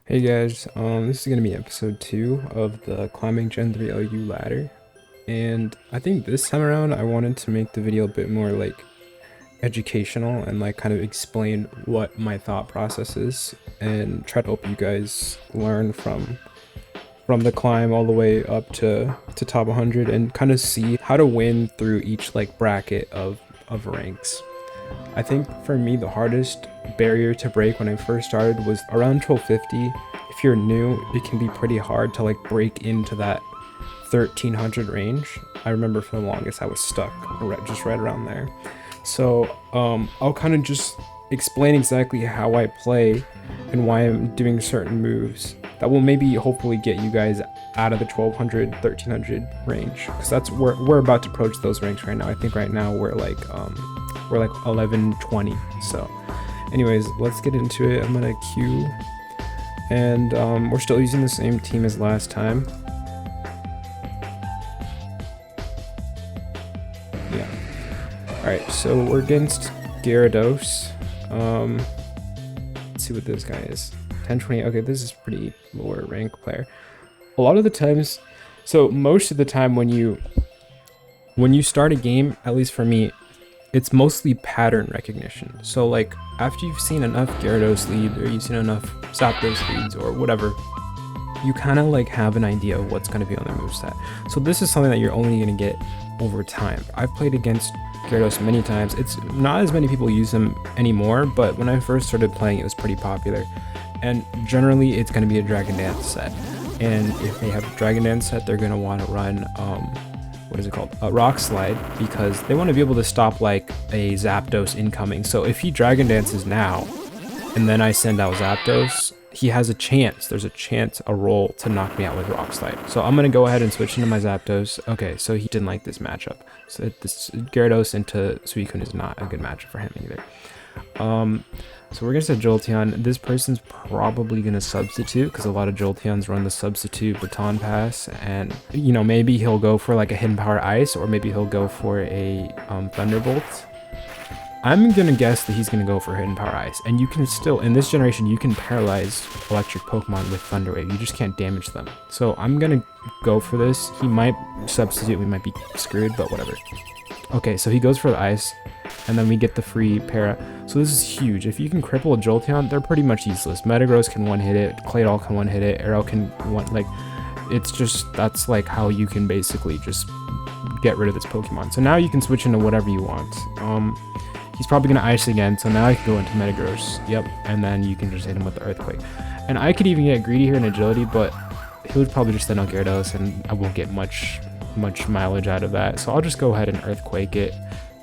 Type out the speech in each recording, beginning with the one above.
Hey guys, this is gonna be episode 2 of the Climbing Gen 3 OU ladder, and I think this time around I wanted to make the video a bit more like educational and like kind of explain what my thought process is and try to help you guys learn from the climb all the way up to top 100 and kind of see how to win through each like bracket of ranks. I think for me the hardest barrier to break when I first started was around 1250. If you're new, it can be pretty hard to like break into that 1300 range. I remember for the longest I was stuck just right around there. So I'll kind of just explain exactly how I play and why I'm doing certain moves that will maybe hopefully get you guys out of the 1200 1300 range, because that's where we're about to approach those ranks right now. I think right now we're like 1120. So anyways, let's get into it. I'm gonna queue, and we're still using the same team as last time. Yeah. All right, so we're against Gyarados. Let's see what this guy is. 1020. Okay, this is pretty lower rank player. A lot of the times, so most of the time when you start a game, at least for me, it's mostly pattern recognition. So like after you've seen enough Gyarados lead, or you've seen enough Zapdos leads or whatever, you kind of like have an idea of what's going to be on their moveset. So this is something that you're only going to get over time. I've played against Gyarados many times. It's not as many people use them anymore, but when I first started playing, it was pretty popular. And generally, it's going to be a Dragon Dance set. And if they have a Dragon Dance set, they're going to want to run, what is it called? A Rock Slide, because they want to be able to stop like a Zapdos incoming. So if he Dragon Dances now, and then I send out Zapdos, he has a chance. There's a chance, a roll to knock me out with Rock Slide. So I'm going to go ahead and switch into my Zapdos. Okay, so he didn't like this matchup. So this Gyarados into Suicune is not a good matchup for him either. So we're gonna say Jolteon. This person's probably gonna substitute, because a lot of Jolteons run the substitute baton pass, and you know, maybe he'll go for like a hidden power ice, or maybe he'll go for a Thunderbolt. I'm gonna guess that he's gonna go for hidden power ice, and you can still, in this generation, you can paralyze electric Pokemon with Thunder Wave. You just can't damage them. So I'm gonna go for this. He might substitute, we might be screwed, but whatever. Okay, so he goes for the ice, and then we get the free para. So this is huge. If you can cripple a Jolteon, they're pretty much useless. Metagross can one-hit it, Claydol can one-hit it, Arrow can like, it's just, that's like how you can basically just get rid of this Pokemon. So now you can switch into whatever you want. He's probably gonna ice again, so now I can go into Metagross. Yep, and then you can just hit him with the Earthquake. And I could even get greedy here in agility, but he would probably just send out Gyarados, and I won't get much mileage out of that. So I'll just go ahead and Earthquake it.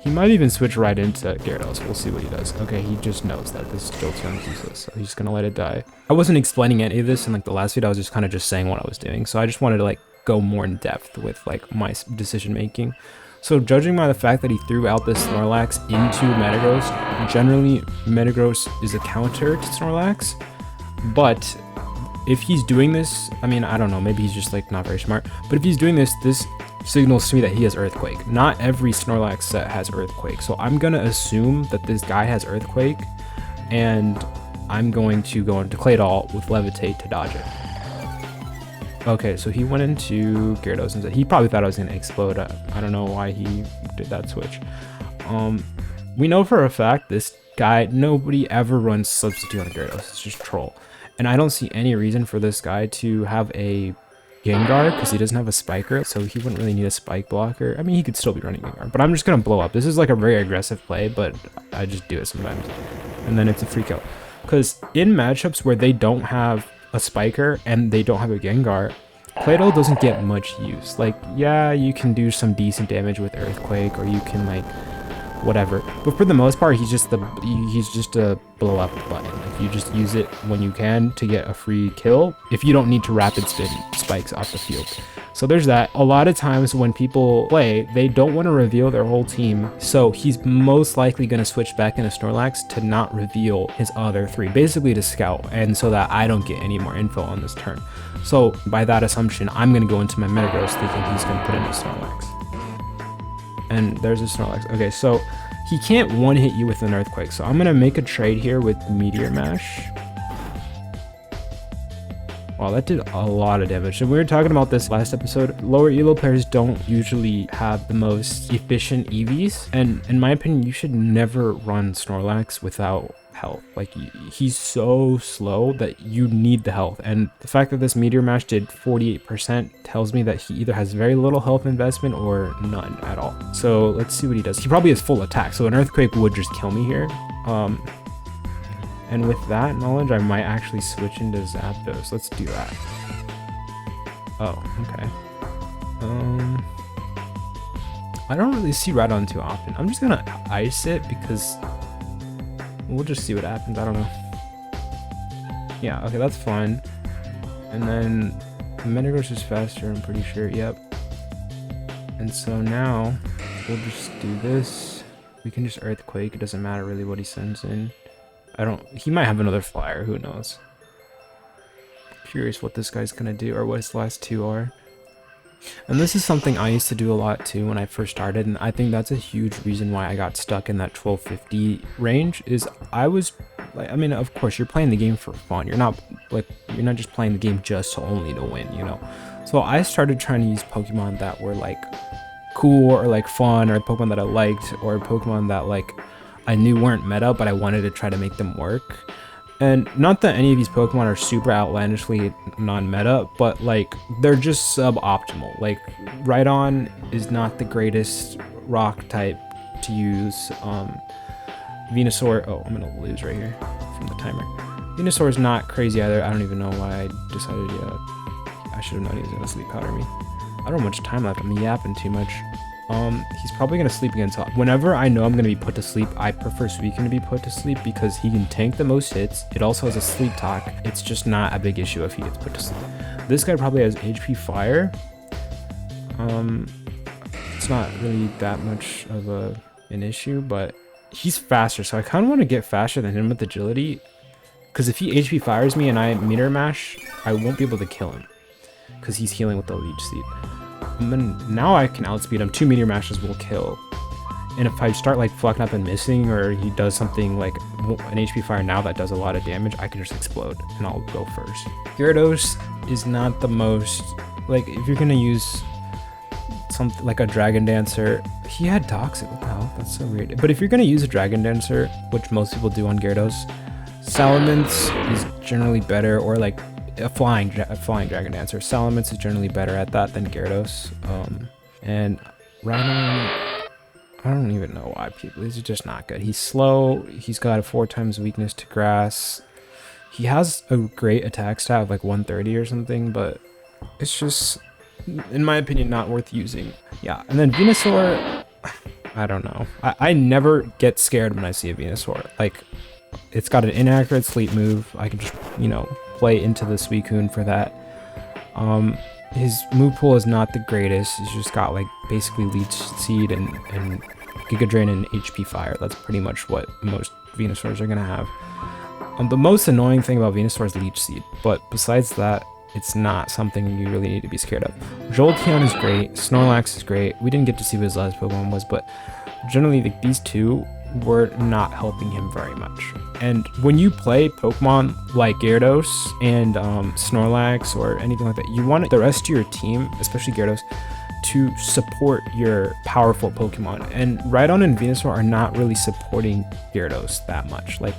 He might even switch right into Gyarados. We'll see what he does. Okay, he just knows that this Jolteon is useless, so he's just gonna let it die. I wasn't explaining any of this in like the last video. I was just kind of just saying what I was doing. So I just wanted to like go more in depth with like my decision making. So judging by the fact that he threw out this Snorlax into Metagross, generally Metagross is a counter to Snorlax, but if he's doing this, I mean, I don't know, maybe he's just like not very smart, but if he's doing this, this signals to me that he has Earthquake. Not every Snorlax set has Earthquake, so I'm gonna assume that this guy has Earthquake, and I'm going to go into Claydol with Levitate to dodge it. Okay, so he went into Gyarados instead. He probably thought I was gonna explode. I don't know why he did that switch. We know for a fact this guy, nobody ever runs substitute on Gyarados. It's just troll. And I don't see any reason for this guy to have a Gengar, because he doesn't have a Spiker, so he wouldn't really need a Spike blocker. I mean, he could still be running Gengar, but I'm just gonna blow up. This is like a very aggressive play, but I just do it sometimes. And then it's a free kill. Because in matchups where they don't have a Spiker and they don't have a Gengar, Claydol doesn't get much use. Like, yeah, you can do some decent damage with Earthquake, or you can like whatever, but for the most part he's just a blow up button. Like, you just use it when you can to get a free kill if you don't need to rapid spin spikes off the field. So there's that. A lot of times when people play, they don't want to reveal their whole team, so he's most likely going to switch back into Snorlax to not reveal his other three, basically to scout, and so that I don't get any more info on this turn. So by that assumption, I'm going to go into my Metagross thinking he's going to put in a Snorlax. And there's a Snorlax. Okay, so he can't one-hit you with an Earthquake, so I'm going to make a trade here with Meteor Mash. Wow, that did a lot of damage. And we were talking about this last episode. Lower elo players don't usually have the most efficient EVs. And in my opinion, you should never run Snorlax without health. Like, he's so slow that you need the health. And the fact that this Meteor Mash did 48% tells me that he either has very little health investment or none at all. So let's see what he does. He probably has full attack, so an Earthquake would just kill me here. And with that knowledge, I might actually switch into Zapdos. Let's do that. Oh, okay. I don't really see Rhydon too often. I'm just gonna ice it because we'll just see what happens. I don't know. Yeah, okay, that's fine. And then Metagross is faster, I'm pretty sure. Yep. And so now we'll just do this. We can just Earthquake. It doesn't matter really what he sends in. He might have another flyer, who knows. Curious what this guy's gonna do, or what his last two are. And this is something I used to do a lot too when I first started, and I think that's a huge reason why I got stuck in that 1250 range, is I was like, I mean, of course you're playing the game for fun. You're not just playing the game just only to win, you know? So I started trying to use Pokemon that were like cool or like fun, or Pokemon that I liked, or Pokemon that like I knew weren't meta, but I wanted to try to make them work. And not that any of these Pokemon are super outlandishly non-meta, but like they're just suboptimal. Like Rhydon is not the greatest rock type to use. Venusaur, oh, I'm gonna lose right here from the timer. Venusaur is not crazy either. I don't even know why I decided, I should have known he was gonna sleep powder me. I don't have much time left. I'm yapping too much. He's probably gonna sleep again. So whenever I know I'm gonna be put to sleep, I prefer Suicune to be put to sleep because he can tank the most hits. It also has a sleep talk. It's just not a big issue if he gets put to sleep. This guy probably has HP Fire. It's not really that much of an issue, but he's faster, so I kind of want to get faster than him with agility. Because if he HP Fires me and I Meteor Mash, I won't be able to kill him because he's healing with the Leech Seed. And then now I can outspeed him. 2 Meteor Mashes will kill. And if I start like fucking up and missing, or he does something like an HP Fire now that does a lot of damage, I can just explode and I'll go first. Gyarados is not the most, like, if you're gonna use something like a Dragon Dancer, he had Toxic. What the hell? That's so weird. But if you're gonna use a Dragon Dancer, which most people do on Gyarados, Salamence is generally better, or like a flying Dragon Dancer. Salamence is generally better at that than Gyarados. And Rhydon, I don't even know why people, these are just not good. He's slow, he's got a 4 times weakness to grass. He has a great attack stat of like 130 or something, but it's just, in my opinion, not worth using. Yeah, and then Venusaur, I don't know. I never get scared when I see a Venusaur. Like, it's got an inaccurate sleep move. I can just, play into the Suicune for that. His move pool is not the greatest. He's just got like basically Leech Seed and Giga Drain and HP Fire. That's pretty much what most Venusaurs are gonna have. The most annoying thing about Venusaur is Leech Seed, but besides that, it's not something you really need to be scared of. Jolteon is great. Snorlax is great. We didn't get to see what his last Pokemon was, but generally like, these two were not helping him very much. And when you play Pokemon like Gyarados and Snorlax or anything like that, you want the rest of your team, especially Gyarados, to support your powerful Pokemon. And Rhydon and Venusaur are not really supporting Gyarados that much. Like,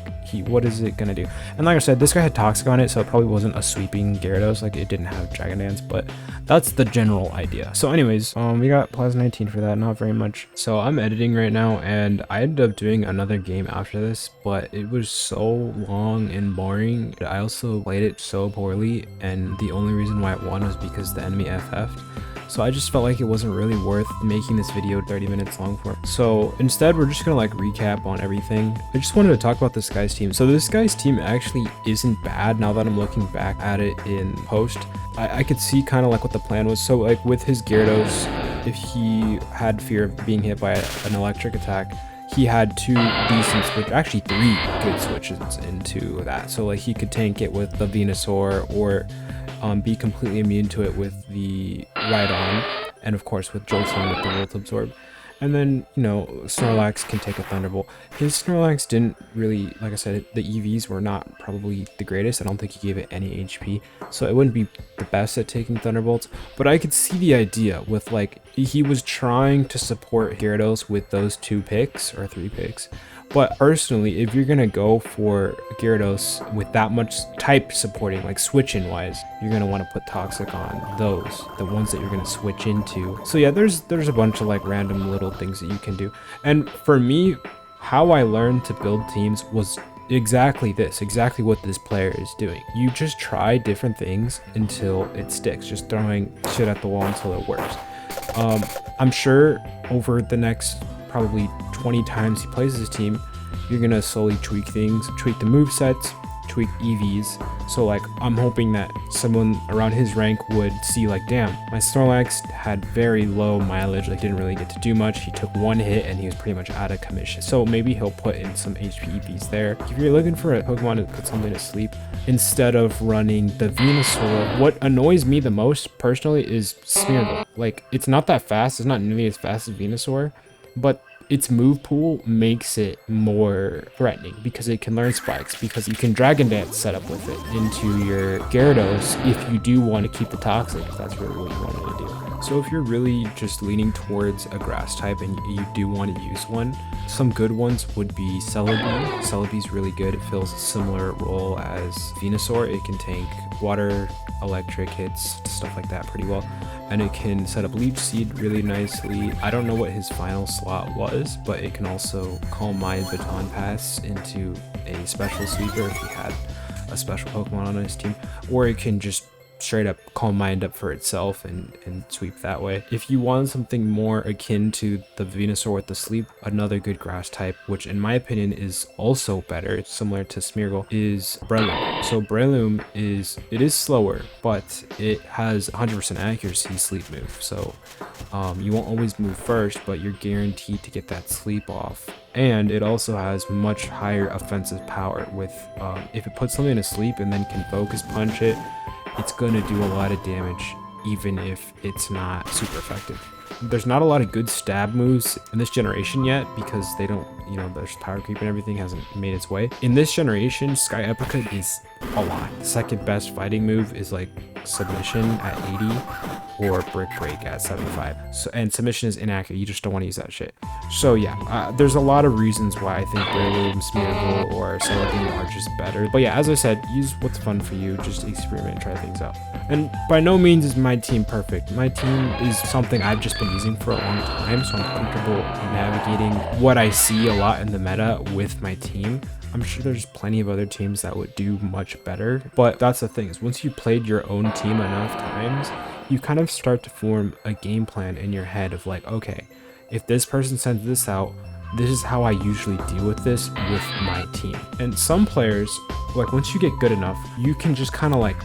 what is it gonna do? And like I said, this guy had Toxic on it, so it probably wasn't a sweeping Gyarados. Like, it didn't have Dragon Dance, but that's the general idea. So anyways, we got Plus 19 for that, not very much. So I'm editing right now, and I ended up doing another game after this, but it was so long and boring. I also played it so poorly, and the only reason why it won was because the enemy FF'd. So I just felt like it wasn't really worth making this video 30 minutes long for. So instead, we're just gonna like recap on everything. I just wanted to talk about this guy's team. So this guy's team actually isn't bad now that I'm looking back at it in post. I could see kind of like what the plan was. So like with his Gyarados, if he had fear of being hit by an electric attack, he had 2 decent switches, actually 3 good switches into that. So like he could tank it with the Venusaur, or be completely immune to it with the Rhydon, and of course with Jolteon with the Volt Absorb. And then, you know, Snorlax can take a Thunderbolt. His Snorlax didn't really, like I said, the EVs were not probably the greatest. I don't think he gave it any HP, so it wouldn't be the best at taking Thunderbolts. But I could see the idea with, like, he was trying to support Gyarados with those 2 picks or 3 picks. But personally, if you're gonna go for Gyarados with that much type supporting, like switch-in wise, you're gonna want to put Toxic on those, the ones that you're gonna switch into. So yeah, there's a bunch of like random little things that you can do. And for me, how I learned to build teams was exactly this, exactly what this player is doing. You just try different things until it sticks, just throwing shit at the wall until it works. I'm sure over the next probably 20 times he plays his team, you're gonna slowly tweak things, tweak the movesets, tweak EVs. So like, I'm hoping that someone around his rank would see like, damn, my Snorlax had very low mileage, like didn't really get to do much. He took 1 hit and he was pretty much out of commission. So maybe he'll put in some HP EVs there. If you're looking for a Pokemon to put something to sleep, instead of running the Venusaur, what annoys me the most personally is Smeargle. Like, it's not that fast, it's not nearly as fast as Venusaur, but its move pool makes it more threatening because it can learn spikes, because you can Dragon Dance set up with it into your Gyarados if you do want to keep the Toxic, if that's really what you wanted to do. So if you're really just leaning towards a grass type and you do want to use one, some good ones would be Celebi. Celebi's really good. It fills a similar role as Venusaur. It can tank water, electric hits, stuff like that pretty well. And it can set up Leech Seed really nicely. I don't know what his final slot was, but it can also Calm Mind Baton Pass into a special sweeper if he had a special Pokemon on his team, or it can just straight up Calm Mind up for itself and sweep that way. If you want something more akin to the Venusaur with the sleep, another good grass type, which in my opinion is also better, similar to Smeargle, is Breloom. So Breloom is slower, but it has 100% accuracy sleep move. So you won't always move first, but you're guaranteed to get that sleep off. And it also has much higher offensive power with if it puts something to sleep and then can focus punch it, it's gonna do a lot of damage even if it's not super effective. There's not a lot of good stab moves in this generation yet because they don't, you know, there's power creep and everything hasn't made its way. In this generation, Sky Uppercut is a lot. The second best fighting move is like Submission at 80 or Brick Break at 75. So, and Submission is inaccurate, you just don't want to use that shit. So yeah, there's a lot of reasons why I think Breloom, Smeargle, or Celebi are just better. But yeah, as I said, use what's fun for you, just experiment and try things out. And by no means is my team perfect. My team is something I've just been using for a long time, so I'm comfortable navigating what I see a lot in the meta with my team. I'm sure there's plenty of other teams that would do much better, but that's the thing, is once you played your own team enough times, you kind of start to form a game plan in your head of like, okay, if this person sends this out, this is how I usually deal with this with my team. And some players, like once you get good enough, you can just kind of like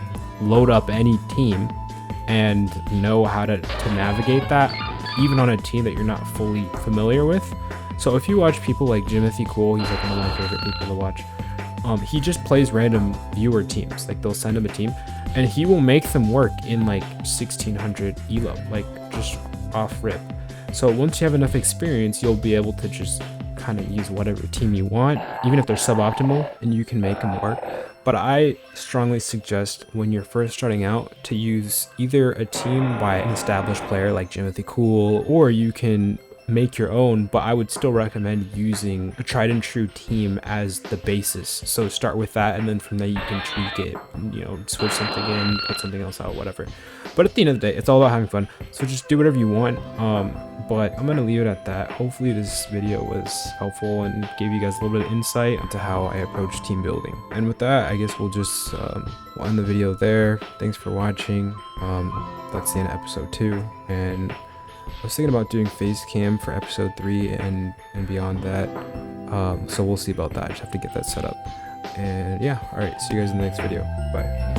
load up any team and know how to navigate that, even on a team that you're not fully familiar with. So if you watch people like Jimothy Cool, he's like one of my favorite people to watch. He just plays random viewer teams. Like they'll send him a team and he will make them work in like 1600 elo, like just off rip. So once you have enough experience, you'll be able to just kind of use whatever team you want, even if they're suboptimal, and you can make them work. But I strongly suggest when you're first starting out to use either a team by an established player like Jimothy Cool, or you can make your own, but I would still recommend using a tried and true team as the basis. So start with that, and then from there you can tweak it, you know, switch something in, put something else out, whatever. But at the end of the day, it's all about having fun, so just do whatever you want. But I'm gonna leave it at that. Hopefully this video was helpful and gave you guys a little bit of insight into how I approach team building. And with that, I guess we'll just we'll end the video there. Thanks for watching. That's the end of episode 2, and I was thinking about doing face cam for episode 3 and beyond that, so we'll see about that. I just have to get that set up. And yeah, alright, see you guys in the next video. Bye.